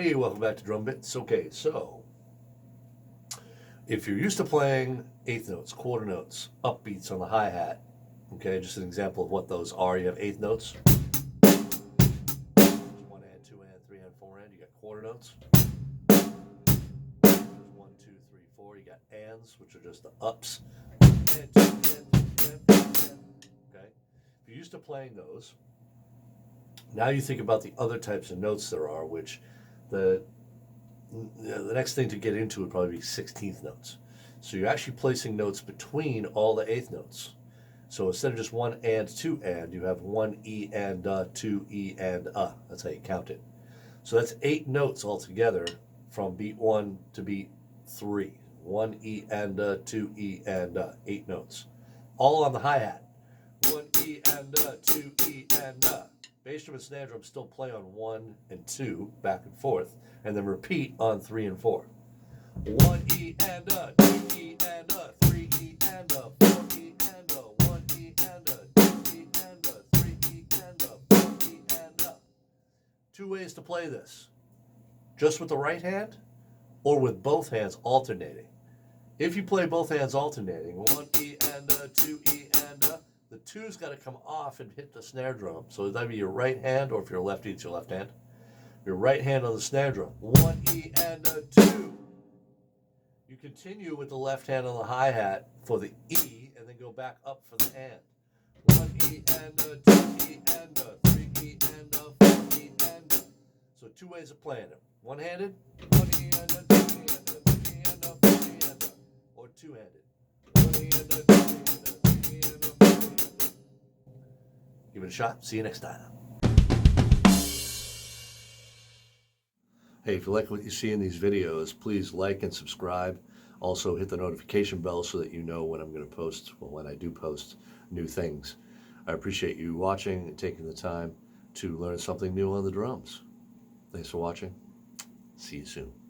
Hey, welcome back to Drumbits. Okay, so if you're used to playing eighth notes, quarter notes, upbeats on the hi-hat, okay, just an example of what those are. You have eighth notes, one hand, two hand, three hand, four hand. You got quarter notes, one, two, three, four. You got ands, which are just the ups. And two, and three, and. Okay, if you're used to playing those, now you think about the other types of notes there are, which the next thing to get into would probably be 16th notes. So you're actually placing notes between all the eighth notes. So instead of just one and, two and, you have one E and two E and That's how you count it. So that's 8 notes altogether from beat 1 to beat 3. 1 E and two E and 8 notes. All on the hi-hat. 1 E and 2 E and Bass drum and snare drum still play on 1 and 2, back and forth, and then repeat on 3 and 4. 1 E and 2 E and 3 E and 4 E and 1 E and 2 E and 3 E and 4 E and 2 ways to play this. Just with the right hand or with both hands alternating. If you play both hands alternating, 1 E and 2 E and the 2's got to come off and hit the snare drum. So that'd be your right hand, or if you're a lefty, it's your left hand. Your right hand on the snare drum. 1 E and 2. You continue with the left hand on the hi-hat for the E, and then go back up for the and. 1 E and 2 E and 3 E and 4 E and. So 2 ways of playing it. One-handed, 1 E and 2 E and 3 E and 4 E and. Or two-handed, 1 E and 2 E and 3 E and 4 E and. Give it a shot. See you next time. Hey, if you like what you see in these videos, please like and subscribe. Also, hit the notification bell so that you know when I'm going to post, well, when I do post new things. I appreciate you watching and taking the time to learn something new on the drums. Thanks for watching. See you soon.